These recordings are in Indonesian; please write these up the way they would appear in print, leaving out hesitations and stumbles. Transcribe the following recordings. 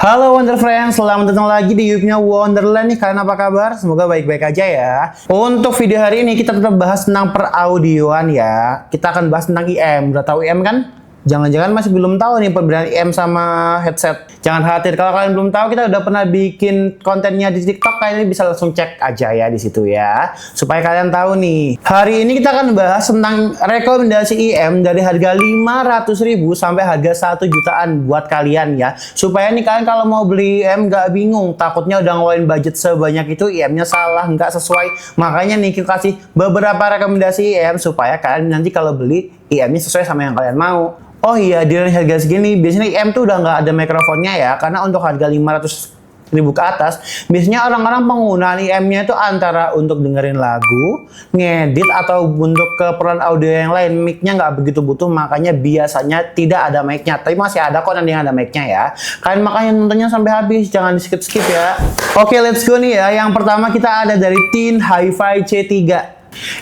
Halo Wonder Friends, selamat datang lagi di YouTube-nya Wonderland nih. Kalian apa kabar? Semoga baik-baik aja ya. Untuk video hari ini kita tetap bahas tentang peraudioan ya. Kita akan bahas tentang IM. Udah tahu IM kan? Jangan-jangan masih belum tahu nih perbedaan IM sama headset. Jangan khawatir, kalau kalian belum tahu kita udah pernah bikin kontennya di TikTok. Kalian bisa langsung cek aja ya di situ ya, supaya kalian tahu nih. Hari ini kita akan bahas tentang rekomendasi IM dari harga 500.000 sampai harga 1 jutaan buat kalian ya. Supaya nih kalian kalau mau beli IM nggak bingung, takutnya udah ngeluarin budget sebanyak itu IM-nya salah, nggak sesuai. Makanya nih kita kasih beberapa rekomendasi IM supaya kalian nanti kalau beli IM-nya sesuai sama yang kalian mau. Oh iya, di harga segini biasanya IM tuh udah nggak ada mikrofonnya ya, karena untuk harga 500.000 ke atas biasanya orang-orang penggunaan IM-nya itu antara untuk dengerin lagu, ngedit, atau untuk keperluan audio yang lain. Mic-nya nggak begitu butuh, makanya biasanya tidak ada mic-nya, tapi masih ada kok nanti yang ada mic-nya ya. Kalian makanya nontonnya sampai habis, jangan di skip-skip ya. Oke, let's go nih ya. Yang pertama kita ada dari TIN Hi-Fi C3.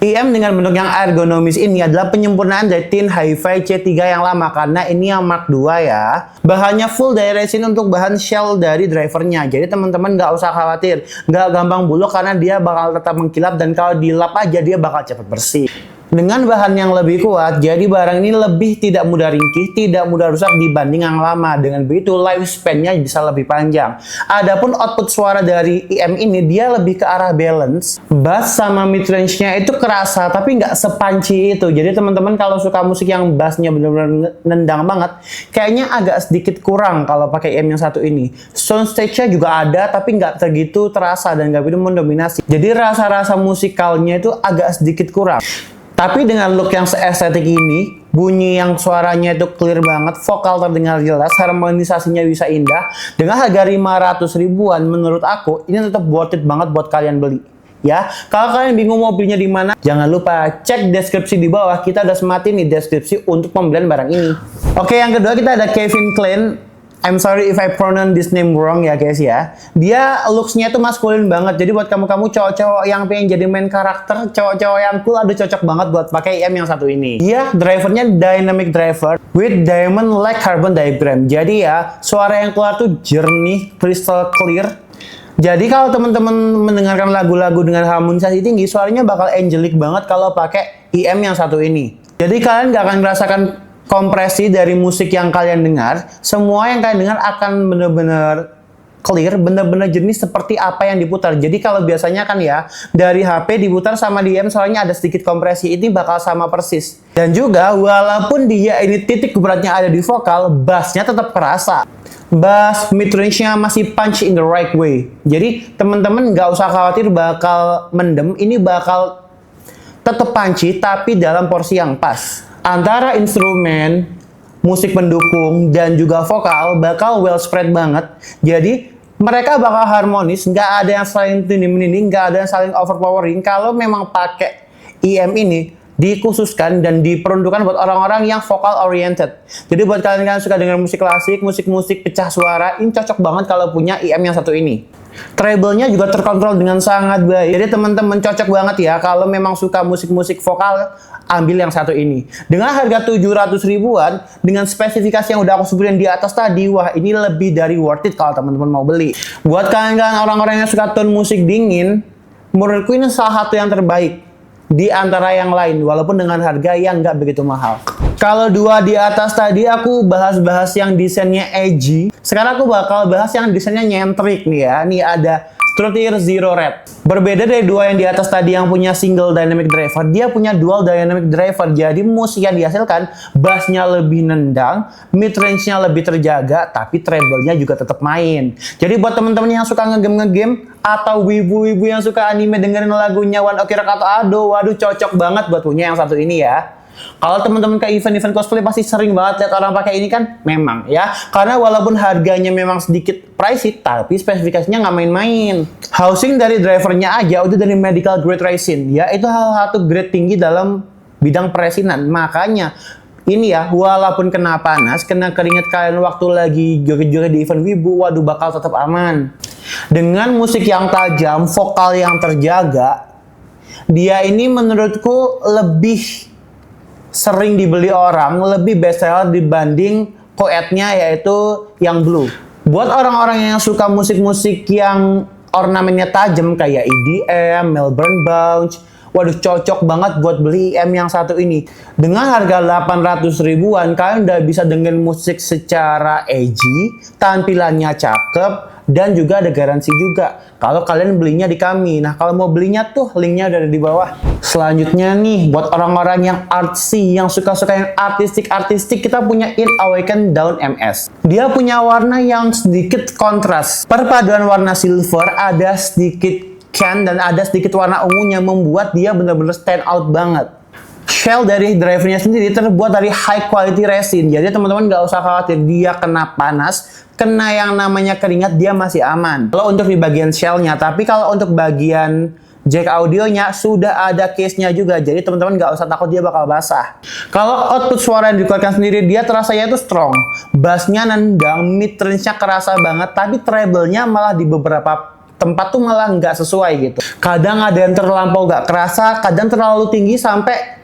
IM dengan bentuk yang ergonomis ini adalah penyempurnaan dari TIN Hi-Fi C3 yang lama, karena ini yang Mark II ya. Bahannya full dari resin untuk bahan shell dari drivernya, jadi teman-teman nggak usah khawatir, nggak gampang buluk karena dia bakal tetap mengkilap, dan kalau dilap aja dia bakal cepat bersih. Dengan bahan yang lebih kuat, jadi barang ini lebih tidak mudah ringkih, tidak mudah rusak dibanding yang lama. Dengan begitu, lifespan-nya bisa lebih panjang. Adapun output suara dari IM ini, dia lebih ke arah balance. Bass sama mid-range-nya itu kerasa, tapi nggak sepanci itu. Jadi teman-teman kalau suka musik yang bass-nya benar-benar nendang banget, kayaknya agak sedikit kurang kalau pakai IM yang satu ini. Soundstage-nya juga ada, tapi nggak segitu terasa dan nggak begitu mendominasi. Jadi rasa-rasa musikalnya itu agak sedikit kurang. Tapi dengan look yang se-estetik ini, bunyi yang suaranya itu clear banget, vokal terdengar jelas, harmonisasinya bisa indah. Dengan harga 500 ribuan, menurut aku ini tetap worth it banget buat kalian beli. Ya, kalau kalian bingung mau belinya di mana, jangan lupa cek deskripsi di bawah. Kita udah sematin nih deskripsi untuk pembelian barang ini. Oke, yang kedua kita ada Kevin Klein. I'm sorry if I pronounce this name wrong ya guys ya. Dia looks-nya tuh maskulin banget. Jadi buat kamu-kamu cowok-cowok yang pengen jadi main karakter, cowok-cowok yang cool, aduh cocok banget buat pakai IM yang satu ini. Dia drivernya dynamic driver with diamond like carbon diagram. Jadi ya, suara yang keluar tuh jernih, crystal clear. Jadi kalau teman-teman mendengarkan lagu-lagu dengan harmonisasi tinggi, suaranya bakal angelic banget kalau pakai IM yang satu ini. Jadi kalian nggak akan merasakan kompresi dari musik yang kalian dengar. Semua yang kalian dengar akan benar-benar clear, benar-benar jenis seperti apa yang diputar. Jadi kalau biasanya kan ya, dari HP diputar sama di IM soalnya ada sedikit kompresi, ini bakal sama persis. Dan juga walaupun dia ini titik beratnya ada di vokal, bassnya tetap kerasa. Bass mid range-nya masih punch in the right way. Jadi teman-teman nggak usah khawatir bakal mendem, ini bakal tetap punchy tapi dalam porsi yang pas. Antara instrumen, musik pendukung, dan juga vokal bakal well spread banget. Jadi mereka bakal harmonis, nggak ada yang saling tindih-menindih, nggak ada yang saling overpowering. Kalau memang pakai IM ini dikhususkan dan diperuntukkan buat orang-orang yang vokal oriented. Jadi buat kalian yang suka dengar musik klasik, musik-musik pecah suara, ini cocok banget kalau punya IM yang satu ini. Treble-nya juga terkontrol dengan sangat baik. Jadi teman-teman cocok banget ya kalau memang suka musik-musik vokal, ambil yang satu ini. Dengan harga 700 ribuan, dengan spesifikasi yang udah aku sebutin di atas tadi, wah ini lebih dari worth it kalau teman-teman mau beli. Buat kalian orang-orang yang suka tone musik dingin, menurutku ini salah satu yang terbaik di antara yang lain, walaupun dengan harga yang nggak begitu mahal. Kalau dua di atas tadi aku bahas-bahas yang desainnya edgy. Sekarang aku bakal bahas yang desainnya nyentrik nih ya. Nih ada Truethear Zero Red. Berbeda dari dua yang di atas tadi yang punya single dynamic driver, dia punya dual dynamic driver. Jadi musik yang dihasilkan, bassnya lebih nendang, mid range-nya lebih terjaga, tapi treble-nya juga tetap main. Jadi buat teman-teman yang suka ngegame atau wibu-wibu yang suka anime dengerin lagunya One Ok Rock atau Ado, waduh cocok banget buat punya yang satu ini ya. Kalau teman-teman ke event-event cosplay pasti sering banget lihat orang pakai ini kan, memang ya. Karena walaupun harganya memang sedikit pricey, tapi spesifikasinya nggak main-main. Housing dari drivernya aja udah dari medical grade resin, ya itu hal satu grade tinggi dalam bidang peresinan. Makanya ini ya, walaupun kena panas, kena keringat kalian waktu lagi joget-joget di event wibu, waduh bakal tetap aman. Dengan musik yang tajam, vokal yang terjaga, dia ini menurutku lebih sering dibeli orang, lebih best seller dibanding koetnya yaitu yang blue. Buat orang-orang yang suka musik-musik yang ornamennya tajam kayak EDM, Melbourne Bounce, waduh cocok banget buat beli IM yang satu ini. Dengan harga 800 ribuan, kalian udah bisa dengerin musik secara edgy, tampilannya cakep, dan juga ada garansi juga kalau kalian belinya di kami. Nah, kalau mau belinya tuh linknya udah ada di bawah. Selanjutnya nih, buat orang-orang yang artsy, yang suka-suka yang artistik, kita punya In Awaken Dawn MS. Dia punya warna yang sedikit kontras. Perpaduan warna silver, ada sedikit can, dan ada sedikit warna ungunya, membuat dia benar-benar stand out banget. Shell dari drivernya sendiri terbuat dari high quality resin, jadi teman-teman nggak usah khawatir dia kena panas, kena yang namanya keringat dia masih aman. Kalau untuk di bagian shellnya, tapi kalau untuk bagian jack audionya sudah ada case-nya juga, jadi teman-teman nggak usah takut dia bakal basah. Kalau output suara yang dikeluarkan sendiri, dia terasanya itu strong, bassnya nendang, mid range-nya kerasa banget, tapi treble-nya malah di beberapa tempat tuh malah nggak sesuai gitu. Kadang ada yang terlampau nggak kerasa, kadang terlalu tinggi sampai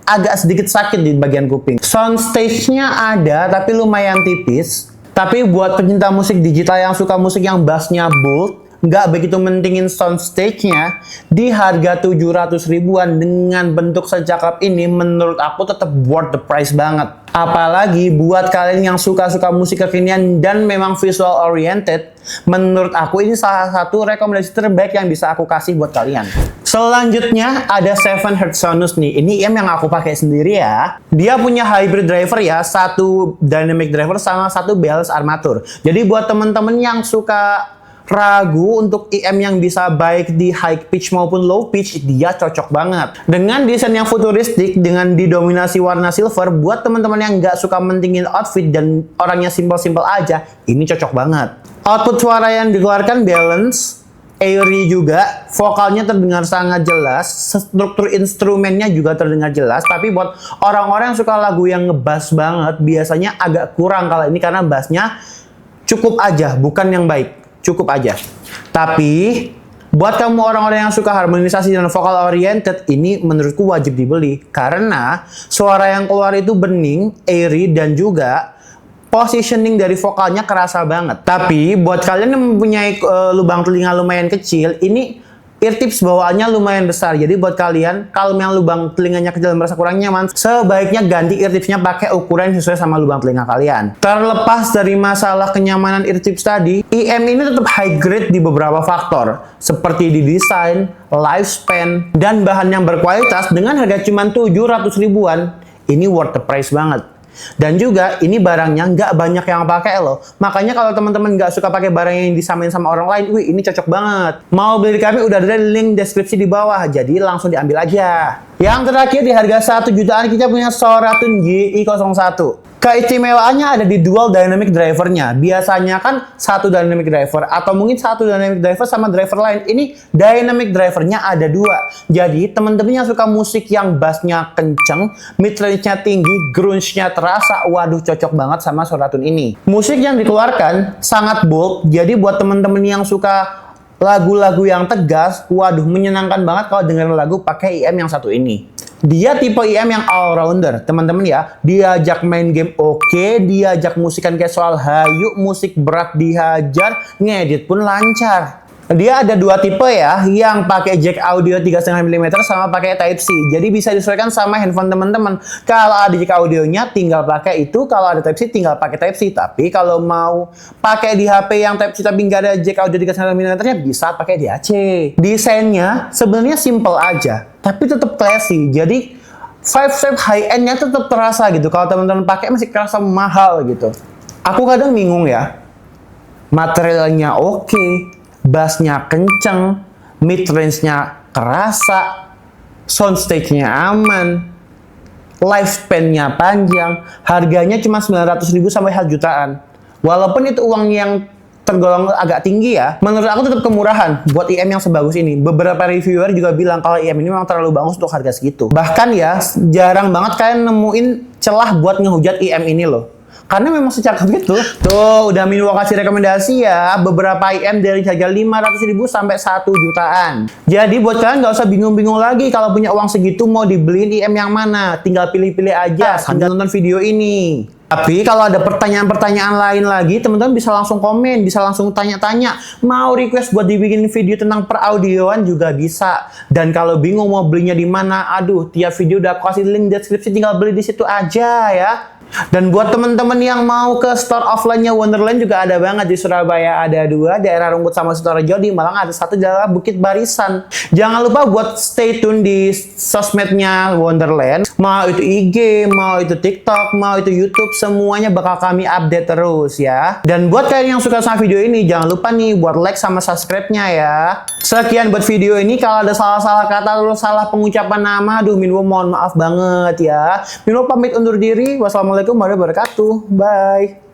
agak sedikit sakit di bagian kuping. Sound stage-nya ada, tapi lumayan tipis. Tapi buat pecinta musik digital yang suka musik yang bassnya bold, nggak begitu mentingin sound stage-nya, di harga 700 ribuan dengan bentuk secakap ini, menurut aku tetap worth the price banget. Apalagi buat kalian yang suka-suka musik kekinian dan memang visual oriented, menurut aku ini salah satu rekomendasi terbaik yang bisa aku kasih buat kalian. Selanjutnya ada 7Hz Sonus nih. Ini IM yang aku pakai sendiri ya. Dia punya hybrid driver ya, satu dynamic driver sama satu balance armatur. Jadi buat temen-temen yang suka ragu untuk IM yang bisa baik di high pitch maupun low pitch, dia cocok banget. Dengan desain yang futuristik, dengan didominasi warna silver, buat teman-teman yang nggak suka mentingin outfit dan orangnya simple-simple aja, ini cocok banget. Output suara yang dikeluarkan balance, airy juga, vokalnya terdengar sangat jelas, struktur instrumennya juga terdengar jelas, tapi buat orang-orang yang suka lagu yang ngebass banget, biasanya agak kurang kalau ini karena bassnya cukup aja, bukan yang baik. Cukup aja. Tapi buat kamu orang-orang yang suka harmonisasi dan vokal oriented, ini menurutku wajib dibeli karena suara yang keluar itu bening, airy, dan juga positioning dari vokalnya kerasa banget. Tapi buat kalian yang mempunyai lubang telinga lumayan kecil, ini ear tips bawaannya lumayan besar. Jadi buat kalian kalau yang lubang telinganya kecil dan merasa kurang nyaman, sebaiknya ganti ear tipsnya pakai ukuran sesuai sama lubang telinga kalian. Terlepas dari masalah kenyamanan ear tips tadi, IM ini tetap high grade di beberapa faktor, seperti di desain, lifespan, dan bahan yang berkualitas. Dengan harga cuma 700 ribuan, ini worth the price banget. Dan juga ini barangnya nggak banyak yang pakai loh. Makanya kalau teman-teman nggak suka pakai barang yang disamain sama orang lain, wih ini cocok banget. Mau beli di kami udah ada link deskripsi di bawah, jadi langsung diambil aja. Yang terakhir di harga 1 jutaan kita punya Soratune GI01. Keistimewaannya ada di dual dynamic drivernya. Biasanya kan satu dynamic driver atau mungkin satu dynamic driver sama driver lain. Ini dynamic drivernya ada 2. Jadi teman-teman yang suka musik yang bassnya kenceng, mid range-nya tinggi, grunge-nya terasa, waduh cocok banget sama Soratune ini. Musik yang dikeluarkan sangat bold. Jadi buat teman-teman yang suka lagu-lagu yang tegas, waduh menyenangkan banget kalau dengerin lagu pakai IM yang satu ini. Dia tipe IM yang all-rounder, teman-teman ya. Diajak main game oke, diajak musikan casual hayu, musik berat dihajar, ngedit pun lancar. Dia ada 2 tipe ya, yang pakai jack audio 3,5 mm sama pakai Type-C. Jadi bisa disesuaikan sama handphone teman-teman. Kalau ada jack audionya tinggal pakai itu, kalau ada Type-C tinggal pakai Type-C. Tapi kalau mau pakai di HP yang Type-C tapi nggak ada jack audio 3,5 mm-nya, bisa pakai di AC. Desainnya sebenarnya simple aja, tapi tetap classy. Jadi vibe high-end-nya tetap terasa gitu. Kalau teman-teman pakai masih kerasa mahal gitu. Aku kadang bingung ya, materialnya oke, bassnya kenceng, mid range-nya kerasa, sound stage-nya aman, lifespan-nya panjang, harganya cuma 900.000 sampai 1 jutaan. Walaupun itu uang yang tergolong agak tinggi ya, menurut aku tetap kemurahan buat IM yang sebagus ini. Beberapa reviewer juga bilang kalau IM ini memang terlalu bagus untuk harga segitu. Bahkan ya, jarang banget kalian nemuin celah buat ngehujat IM ini loh. Karena memang secakep itu. Tuh, udah Minwo kasih rekomendasi ya, beberapa IM dari harga 500.000 sampai 1 jutaan. Jadi buat kalian nggak usah bingung-bingung lagi kalau punya uang segitu mau dibeliin IM yang mana. Tinggal pilih-pilih aja sambil nonton video ini. Tapi kalau ada pertanyaan-pertanyaan lain lagi, teman-teman bisa langsung komen, bisa langsung tanya-tanya. Mau request buat dibikin video tentang peraudioan juga bisa. Dan kalau bingung mau belinya di mana, aduh, tiap video udah aku kasih link deskripsi, tinggal beli di situ aja ya. Dan buat teman-teman yang mau ke store offline-nya Wonderland juga ada banget di Surabaya, ada 2, daerah Rungkut sama Sutorejo, di Malang ada 1 daerah Bukit Barisan. Jangan lupa buat stay tune di sosmednya Wonderland, mau itu IG, mau itu TikTok, mau itu YouTube, semuanya bakal kami update terus ya. Dan buat kalian yang suka sama video ini, jangan lupa nih buat like sama subscribe-nya ya. Sekian buat video ini, kalau ada salah-salah kata atau salah pengucapan nama, aduh Minwo mohon maaf banget ya. Minwo pamit undur diri, wassalamualaikum warahmatullahi wabarakatuh, bye.